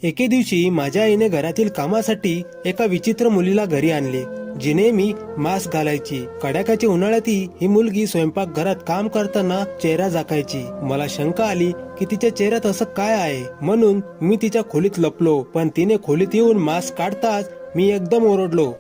एके दिवशी माझ्या आईने घरातील कामासाठी एका विचित्र मुलीला घरी आणले, जी नेहमी मास्क घालायची. कडाक्याच्या उन्हाळ्यातही ही मुलगी स्वयंपाक घरात काम करताना चेहरा झाकायची. मला शंका आली की तिच्या चेहऱ्यात असं काय आहे, म्हणून मी तिच्या खोलीत लपलो. पण तिने खोलीत येऊन मास्क काढताच मी एकदम ओरडलो.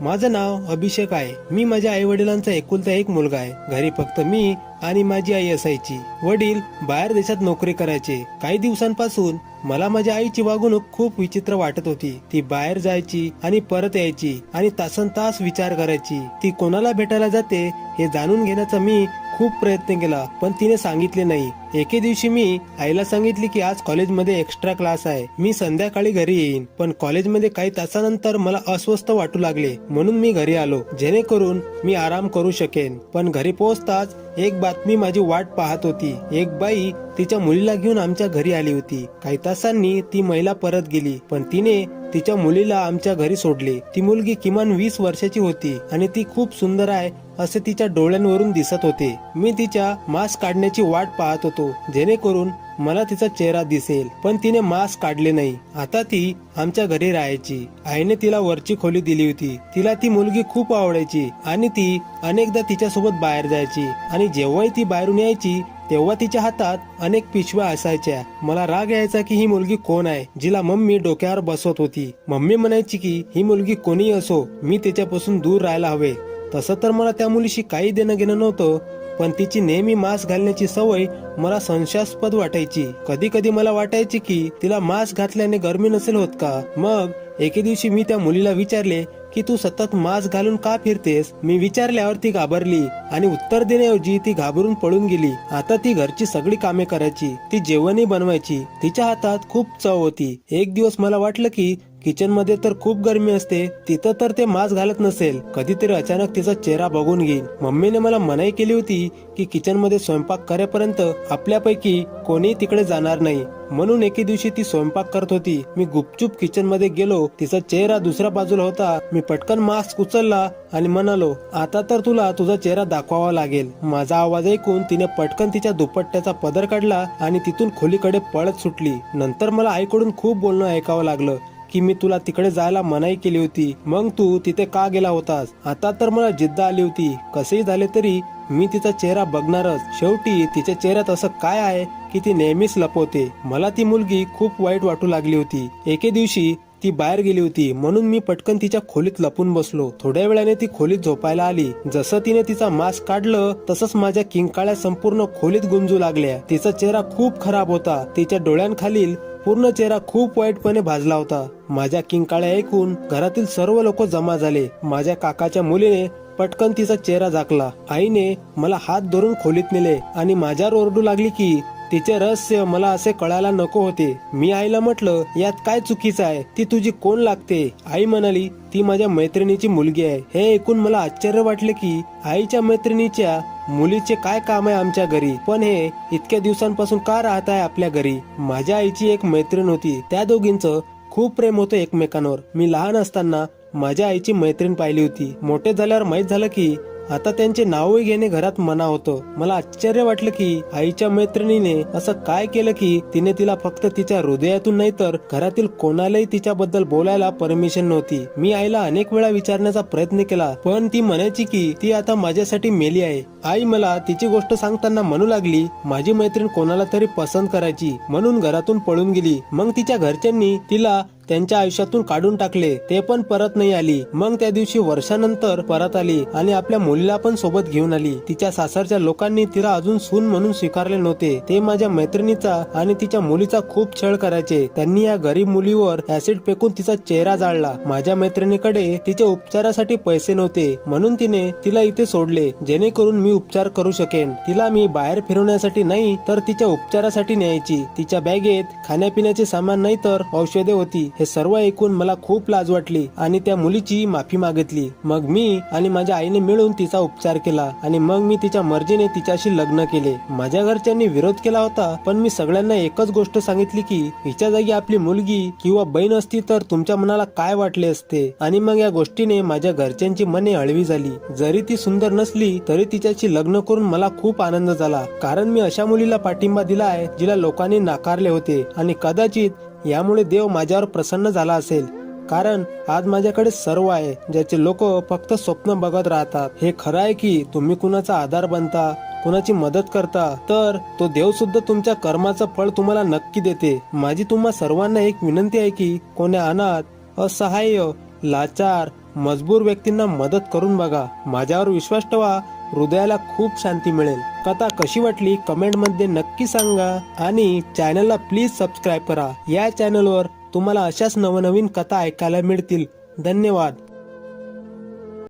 माझं नाव अभिषेक आहे. मी माझ्या आई वडिलांचा एकुलता एक मुलगा आहे. घरी फक्त मी आणि माझी आई असायची. वडील बाहेर देशात नोकरी करायचे. काही दिवसांपासून मला माझ्या आईची वागणूक खूप विचित्र वाटत होती. ती बाहेर जायची आणि परत यायची आणि तासनतास विचार करायची. ती कोणाला भेटायला जाते हे जाणून घेण्याचा मी खूप प्रयत्न केला, पण तिने सांगितले नाही. एके दिवशी मी आईला सांगितले की आज कॉलेजमध्ये एक्स्ट्रा क्लास आहे, मी संध्याकाळी घरी येईन. पण कॉलेजमध्ये काही तासानंतर मला अस्वस्थ वाटू लागले, म्हणून मी घरी आलो जेणेकरून मी आराम करू शकेन. पण घरी पोहोचताच एक बातमी माझी वाट पाहत होती. एक बाई तिच्या मुलीला घेऊन आमच्या घरी आली होती. काही तासांनी ती महिला परत गेली, पण तिने तिच्या मुलीला आमच्या घरी सोडले. ती मुलगी किमान 20 वर्षाची होती आणि ती खूप सुंदर आहे असे तिच्या डोळ्यांवरून दिसत होते. मी तिच्या मास्क काढण्याची वाट पाहत होतो जेणेकरून मला तिचा चेहरा दिसेल, पण तिने मास्क काढले नाही. आता ती आमच्या घरी राहायची. आईने तिला वरची खोली दिली होती. तिला ती मुलगी खूप आवडायची आणि ती अनेकदा तिच्यासोबत बाहेर जायची. आणि जेव्हाही ती बाहेरून यायची तेव्हा तिच्या हातात अनेक पिशव्या असायच्या. मला राग यायचा की ही मुलगी कोण आहे जिला मम्मी डोक्यावर बसवत होती. मम्मी म्हणायची की ही मुलगी कोणी असो, मी तिच्यापासून दूर राहायला हवे. तसं तर मला त्या मुलीशी काही देणं घेणं नव्हतं, पण तिची नेहमी मास्क घालण्याची सवय मला संशयास्पद वाटायची. कधी कधी मला वाटायचे की तिला मास्क घातल्याने गरमी नसेल होत का. मग एके दिवशी मी त्या मुलीला विचारले की तू सतत मास्क घालून का फिरतेस. मी विचारल्यावर ती घाबरली आणि उत्तर देण्याऐवजी ती घाबरून पळून गेली. आता ती घरची सगळी कामे करायची, ती जेवणही बनवायची. तिच्या हातात खूप चव होती. एक दिवस मला वाटलं की किचन मध्ये तर खूप गरमी असते, तिथं तर ते मास्क घालत नसेल. कधीतरी अचानक तिचा चेहरा बघून घेईन. मम्मीने मला मनाई केली होती की किचन मध्ये स्वयंपाक करेपर्यंत आपल्यापैकी कोणी तिकडे जाणार नाही, म्हणून एके दिवशी ती स्वयंपाक करत होती. मी गुपचूप किचन मध्ये गेलो. तिचा चेहरा दुसऱ्या बाजूला होता. मी पटकन मास्क उचलला आणि म्हणालो, आता तर तुला तुझा चेहरा दाखवावा लागेल. माझा आवाज ऐकून तिने पटकन तिच्या दुपट्ट्याचा पदर काढला आणि तिथून खोलीकडे पळत सुटली. नंतर मला आईकडून खूप बोलणं ऐकावं लागलं की मी तुला तिकडे जायला मनाई केली होती, मग तू तिथे का गेला होतास. आता तर मला जिद्द आली होती. कसेही झाले तरी मी तिचा चेहरा बघणारच. शेवटी तिच्या चेहऱ्यात असं काय आहे की ती नेहमीच लपवते. मला ती मुलगी खूप वाईट वाटू लागली होती. एके दिवशी ती बाहेर गेली होती, म्हणून मी पटकन तिच्या खोलीत लपून बसलो. थोड्या वेळाने ती खोलीत झोपायला आली. जसं तिने तिचा मास्क काढलं तसंच माझ्या किंकाळ्या संपूर्ण खोलीत गुंजू लागल्या. तिचा चेहरा खूप खराब होता. तिच्या डोळ्यांखालील पूर्ण चेहरा खूप वाईटपणे भाजला होता. माझ्या किंकाळ्या ऐकून घरातील सर्व लोक जमा झाले. माझ्या काकाच्या मुलीने पटकन तिचा चेहरा झाकला. आईने मला हात धरून खोलीत नेले आणि माझ्यावर ओरडू लागली की तिचे रहस्य मला असे कळायला नको होते. मी आईला म्हटलं, यात काय चुकीचं आहे, ती तुझी कोण लागते. आई म्हणाली, ती माझ्या मैत्रिणीची मुलगी आहे. हे ऐकून मला आश्चर्य वाटले की आईच्या मैत्रिणीच्या मुलीचे काय काम आहे आमच्या घरी, पण हे इतक्या दिवसांपासून का राहत आहे आपल्या घरी. माझ्या आईची एक मैत्रीण होती. त्या दोघींचं खूप प्रेम होतं एकमेकांवर. मी लहान असताना माझ्या आईची मैत्रीण पाहिली होती. मोठे झाल्यावर माहित झालं की आता त्यांचे नावही घेणे घरात मना होतं. मला आश्चर्य वाटलं की आईच्या मैत्रिणीने असं काय केलं की तिने तिला फक्त तिच्या हृदयातून नाही तर घरातील कोणालाही तिच्याबद्दल बोलायला परमिशन नव्हती. मी आईला अनेक वेळा विचारण्याचा प्रयत्न केला, पण ती म्हणायची की ती आता माझ्यासाठी मेली आहे. आई मला तिची गोष्ट सांगताना म्हणू लागली, माझी मैत्रीण कोणाला तरी पसंत करायची म्हणून घरातून पळून गेली. मग तिच्या घरच्यांनी तिला त्यांच्या आयुष्यातून काढून टाकले. ते पण परत नाही आली. मग त्या दिवशी वर्षानंतर परत आली आणि आपल्या मुलीला पण सोबत घेऊन आली. तिच्या सासरच्या लोकांनी तिला अजून सून म्हणून स्वीकारले नव्हते. ते माझ्या मैत्रिणीचा आणि तिच्या मुलीचा खूप छळ करायचे. त्यांनी या गरीब मुलीवर ऍसिड फेकून तिचा चेहरा जाळला. माझ्या मैत्रिणीकडे तिच्या उपचारासाठी पैसे नव्हते, म्हणून तिने तिला इथे सोडले जेणेकरून मी उपचार करू शकेन. तिला मी बाहेर फिरवण्यासाठी नाही तर तिच्या उपचारासाठी न्यायची. तिच्या बॅगेत खाण्यापिण्याचे सामान नाही तर औषधे होती. हे सर्व ऐकून मला खूप लाज वाटली आणि त्या मुलीची माफी मागितली. मग मी आणि माझ्या आईने मिळून तिचा उपचार केला आणि मग मी तिच्या मर्जीने तिच्याशी लग्न केले. माझ्या घरच्यांनी विरोध केला होता, पण मी सगळ्यांना एकच गोष्ट सांगितली की हिच्या जागी आपली मुलगी किंवा बहीण असती तर तुमच्या मनाला काय वाटले असते. आणि मग या गोष्टीने माझ्या घरच्यांची मने हळवी झाली. जरी ती सुंदर नसली तरी तिच्याशी लग्न करून मला खूप आनंद झाला, कारण मी अशा मुलीला पाठिंबा दिला आहे जिला लोकांनी नाकारले होते. आणि कदाचित यामुळे देव माझ्यावर प्रसन्न झाला असेल, कारण आज माझ्याकडे सर्व आहे ज्याचे लोक फक्त स्वप्न बघत राहतात. हे खरं आहे की तुम्ही कुणाचा आधार बनता, कुणाची मदत करता, तर तो देव सुद्धा तुमच्या कर्माचं फळ तुम्हाला नक्की देते. माझी तुम्हा सर्वांना एक विनंती आहे की कोण्या अनाथ, असहाय्य, लाचार, मजबूर व्यक्तींना मदत करून बघा. माझ्यावर विश्वास ठेवा, हृदयाला खूप शांती मिळेल. कथा कशी वाटली कमेंट मध्ये नक्की सांगा आणि चॅनलला प्लीज सबस्क्राईब करा. या चॅनलवर तुम्हाला अशाच नवनवीन कथा ऐकायला मिळतील. धन्यवाद.